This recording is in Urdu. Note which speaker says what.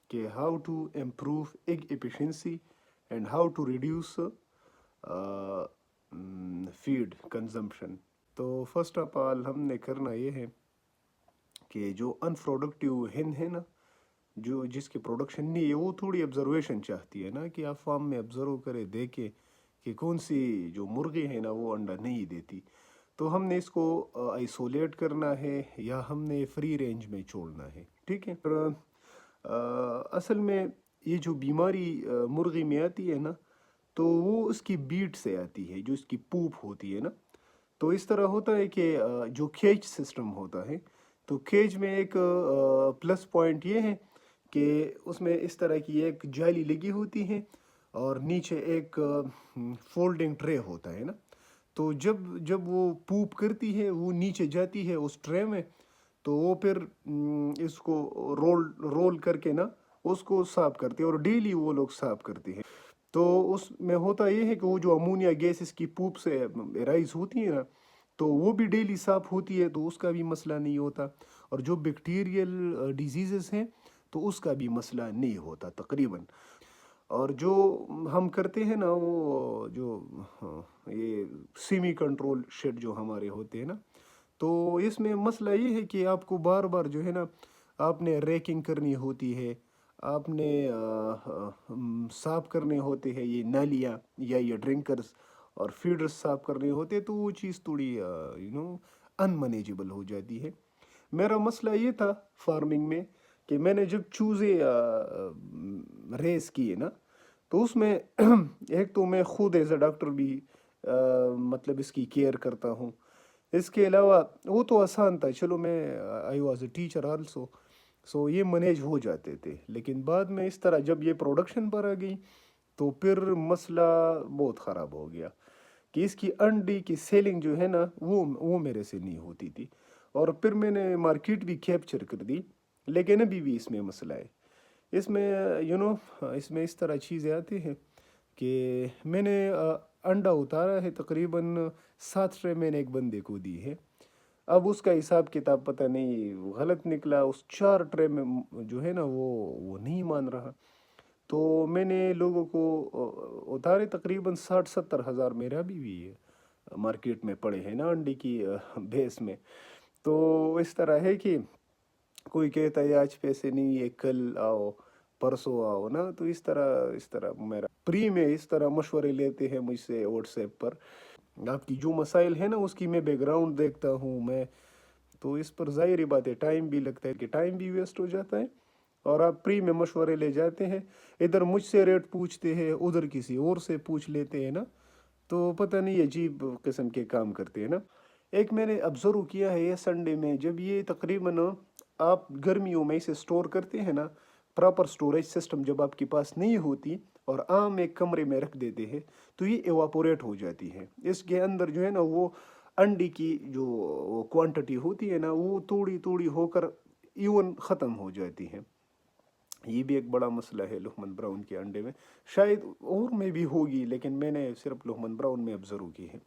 Speaker 1: کہ how to improve egg efficiency and how to reduce feed consumption. تو فرسٹ آف آل ہم نے کرنا یہ ہے کہ جو ان پروڈکٹیو ہن ہے نا، جو جس کی پروڈکشن نہیں ہے، وہ تھوڑی آبزرویشن چاہتی ہے نا، کہ آپ فارم میں آبزرو کرے دیکھیں کہ کون سی جو مرغی ہے نا وہ انڈا نہیں دیتی. تو ہم نے اس کو آئسولیٹ کرنا ہے یا ہم نے فری رینج میں چھوڑنا ہے. ٹھیک ہے. اصل میں یہ جو بیماری مرغی میں آتی ہے نا، تو وہ اس کی بیٹ سے آتی ہے، جو اس کی پوپ ہوتی ہے نا. تو اس طرح ہوتا ہے کہ جو کیج سسٹم ہوتا ہے، تو کیج میں ایک پلس پوائنٹ یہ ہے کہ اس میں اس طرح کی ایک جالی لگی ہوتی ہے اور نیچے ایک فولڈنگ ٹرے ہوتا ہے نا. تو جب وہ پوپ کرتی ہے، وہ نیچے جاتی ہے اس ٹرے میں، تو وہ پھر اس کو رول کر کے نا اس کو صاف کرتے ہیں، اور ڈیلی وہ لوگ صاف کرتے ہیں. تو اس میں ہوتا یہ ہے کہ وہ جو امونیا گیس اس کی پوپ سے رائز ہوتی ہے نا، تو وہ بھی ڈیلی صاف ہوتی ہے، تو اس کا بھی مسئلہ نہیں ہوتا. اور جو بیکٹیریل ڈیزیزز ہیں تو اس کا بھی مسئلہ نہیں ہوتا تقریباً. اور جو ہم کرتے ہیں نا، وہ جو یہ سیمی کنٹرول شیڈ جو ہمارے ہوتے ہیں نا، تو اس میں مسئلہ یہ ہے کہ آپ کو بار بار جو ہے نا آپ نے ریکنگ کرنی ہوتی ہے، آپ نے صاف کرنے ہوتے ہیں یہ نالیاں یا یہ ڈرنکرز اور فیڈرز صاف کرنے ہوتے ہیں. تو وہ چیز تھوڑی ان مینیجبل ہو جاتی ہے. میرا مسئلہ یہ تھا فارمنگ میں کہ میں نے جب چوزے ریس کیے نا، تو اس میں ایک تو میں خود ایز اے ڈاکٹر بھی مطلب اس کی کیئر کرتا ہوں. اس کے علاوہ وہ تو آسان تھا، چلو میں I was a teacher also, so یہ مینیج ہو جاتے تھے. لیکن بعد میں اس طرح جب یہ پروڈکشن پر آ گئی تو پھر مسئلہ بہت خراب ہو گیا کہ اس کی انڈی کی سیلنگ جو ہے نا وہ میرے سے نہیں ہوتی تھی. اور پھر میں نے مارکیٹ بھی کیپچر کر دی، لیکن ابھی بھی اس میں مسئلہ ہے. اس میں اس میں اس طرح چیزیں آتی ہیں کہ میں نے انڈا اتارا ہے، تقریباً 7 ٹرے میں نے ایک بندے کو دی ہے. اب اس کا حساب کتاب پتہ نہیں غلط نکلا، اس 4 ٹرے میں جو ہے نا وہ نہیں مان رہا. تو میں نے لوگوں کو اتارے، تقریباً 60-70 ہزار میرا بھی مارکیٹ میں پڑے ہیں نا انڈے کی بھیس میں. تو اس طرح ہے کہ کوئی کہتا ہے آج پیسے نہیں ہے، کل آؤ، پرسوں آؤ نا. تو اس طرح میرا پری میں اس طرح مشورے لیتے ہیں مجھ سے واٹس ایپ پر. آپ کی جو مسائل ہے نا اس کی میں بیک گراؤنڈ دیکھتا ہوں میں، تو اس پر ظاہری بات ہے ٹائم بھی لگتا ہے، کہ ٹائم بھی ویسٹ ہو جاتا ہے. اور آپ پری میں مشورے لے جاتے ہیں، ادھر مجھ سے ریٹ پوچھتے ہیں، ادھر کسی اور سے پوچھ لیتے ہیں نا، تو پتہ نہیں عجیب قسم کے کام کرتے ہیں نا. ایک میں نے آبزرو کیا ہے یہ سنڈے میں، جب یہ تقریباً آپ گرمیوں میں اسے سٹور کرتے ہیں نا، پراپر سٹوریج سسٹم جب آپ کے پاس نہیں ہوتی اور عام ایک کمرے میں رکھ دیتے ہیں، تو یہ ایواپوریٹ ہو جاتی ہے. اس کے اندر جو ہے نا وہ انڈی کی جو کوانٹٹی ہوتی ہے نا وہ توڑی ہو کر ایون ختم ہو جاتی ہے. یہ بھی ایک بڑا مسئلہ ہے لوہمن براؤن کے انڈے میں. شاید اور میں بھی ہوگی، لیکن میں نے صرف لوہمن براؤن میں آبزرو کی ہے.